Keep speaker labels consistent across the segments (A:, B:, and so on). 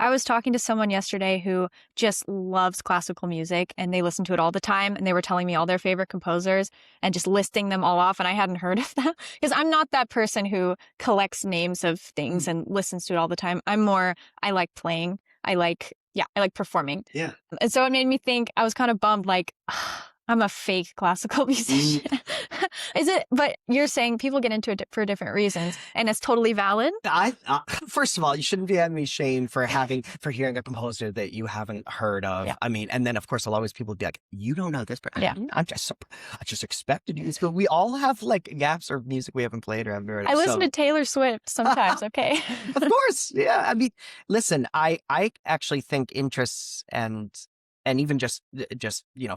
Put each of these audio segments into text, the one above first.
A: I was talking to someone yesterday who just loves classical music and they listen to it all the time. And they were telling me all their favorite composers and just listing them all off. And I hadn't heard of them because I'm not that person who collects names of things and listens to it all the time. I like playing. I like performing.
B: Yeah.
A: And so it made me think, I was kind of bummed, like, I'm a fake classical musician. But you're saying people get into it for different reasons and it's totally valid?
B: First of all, you shouldn't be having me shamed for hearing a composer that you haven't heard of.
A: Yeah.
B: I mean, and then of course, I'll always people be like, you don't know this, but
A: Yeah.
B: I just expected you. But we all have like gaps or music we haven't played or haven't heard.
A: I listen to Taylor Swift sometimes, okay?
B: Of course. Yeah. I mean, listen, I actually think interests and even just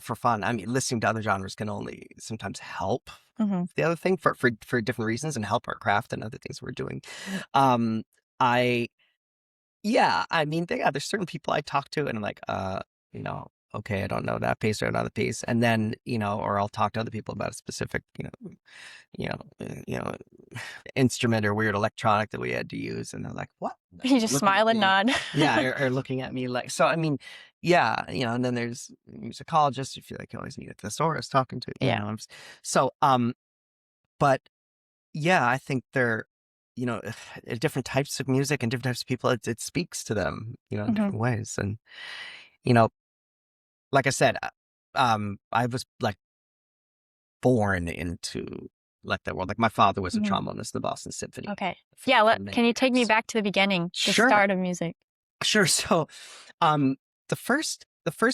B: for fun. I mean, listening to other genres can only sometimes help the other thing for different reasons and help our craft and other things we're doing. I mean, there's certain people I talk to and I'm like, okay, I don't know that piece or another piece. And then, or I'll talk to other people about a specific, instrument or weird electronic that we had to use. And they're like, what?
A: You just smile and nod.
B: Yeah. Or looking at me like, so, I mean, yeah, and then there's musicologists. You feel like you always need a thesaurus talking to,
A: Yeah.
B: So, but yeah, I think they're, different types of music and different types of people, it speaks to them, in different ways. And, like I said, I was like born into like that world. Like my father was a trombonist in the Boston Symphony.
A: Okay. Yeah. Can you take me back to the beginning, the start of music?
B: Sure. So, the first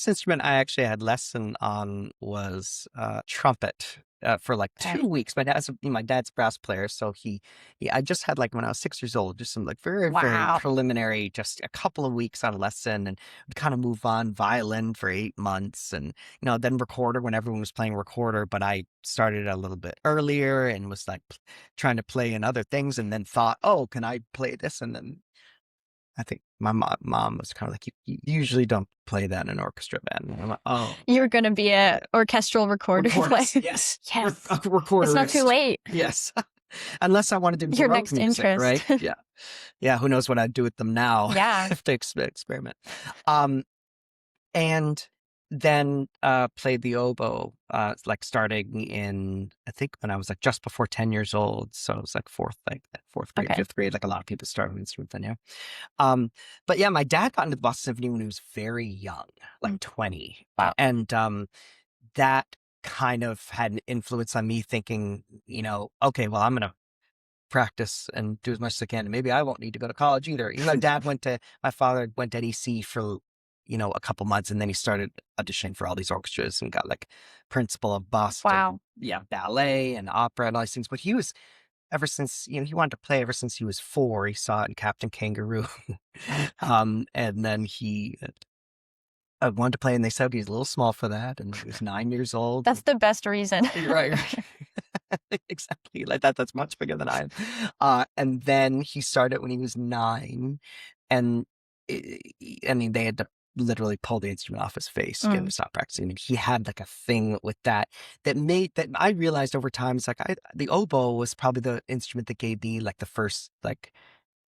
B: instrument I actually had lesson on was trumpet for like 2 weeks. My dad's a brass player, so I just had like when I was 6 years old, just some like very preliminary, just a couple of weeks on a lesson, and would kind of move on violin for 8 months, and then recorder when everyone was playing recorder. But I started a little bit earlier and was like trying to play in other things, and then thought, oh, can I play this? And then I think my mom was kind of like, you usually don't play that in an orchestra band. And I'm like, oh.
A: You're going to be an orchestral recorder player.
B: Yes.
A: Yes.
B: Recorderist.
A: It's not too late.
B: Yes. Unless I want to do
A: your next
B: music,
A: interest.
B: Right? Yeah. Yeah. Who knows what I'd do with them now.
A: Yeah.
B: If they experiment. And then played the oboe, like starting in, I think when I was like just before 10 years old. So it was like fourth grade, fifth grade, like a lot of people start with an instrument then, yeah. But yeah, my dad got into the Boston Symphony when he was very young, like 20.
A: Wow.
B: And that kind of had an influence on me thinking, okay, well, I'm going to practice and do as much as I can. And maybe I won't need to go to college either. Even though my father went to NEC for a couple months, and then he started auditioning for all these orchestras and got like principal of Boston.
A: Wow.
B: Yeah, ballet and opera and all these things. But he was, ever since, he wanted to play ever since he was 4. He saw it in Captain Kangaroo. And then he wanted to play, and they said he's a little small for that. And he was 9 years old.
A: That's the best reason.
B: Right. Exactly. Like that's much bigger than I am. And then he started when he was 9. And I mean, they had to literally pull the instrument off his face, get him to stop practicing. And he had like a thing with that I realized over time. It's like the oboe was probably the instrument that gave me like the first like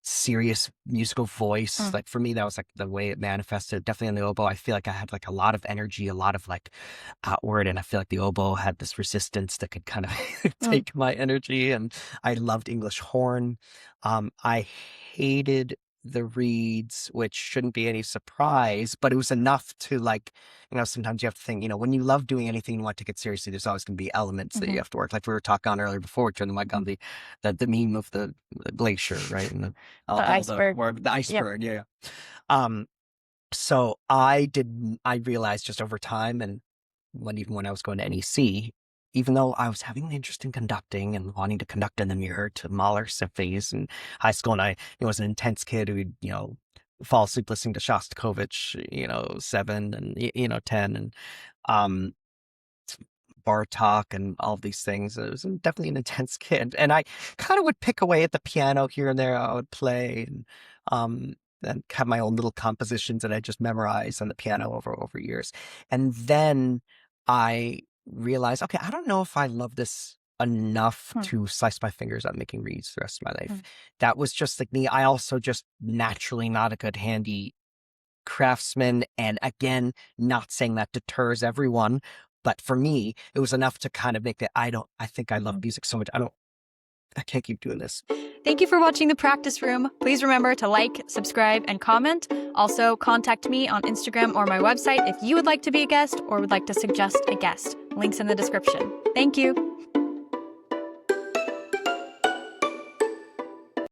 B: serious musical voice. Like for me, that was like the way it manifested. Definitely on the oboe, I feel like I had like a lot of energy, a lot of like outward, and I feel like the oboe had this resistance that could kind of take my energy. And I loved English horn. I hated the reeds, which shouldn't be any surprise, but it was enough to like, sometimes you have to think, when you love doing anything, you want to take it seriously, there's always going to be elements that you have to work. Like we were talking on earlier before, turning the mic on the meme of the glacier, right? And the
A: iceberg.
B: The iceberg, yep. Yeah. So I realized just over time, and even when I was going to NEC, even though I was having an interest in conducting and wanting to conduct in the mirror to Mahler symphonies in high school, and I was an intense kid who'd, fall asleep listening to Shostakovich, 7 and, 10 and Bartok and all of these things. I was definitely an intense kid. And I kind of would pick away at the piano here and there. I would play and have my own little compositions that I just memorized on the piano over years. And then I realized, okay, I don't know if I love this enough to slice my fingers out making reeds the rest of my life. That was just like me. I also just naturally not a good handy craftsman. And again, not saying that deters everyone, but for me, it was enough to kind of make that I think I love music so much. I can't keep doing this.
A: Thank you for watching The Practice Room. Please remember to like, subscribe, and comment. Also, contact me on Instagram or my website if you would like to be a guest or would like to suggest a guest. Links in the description. Thank you.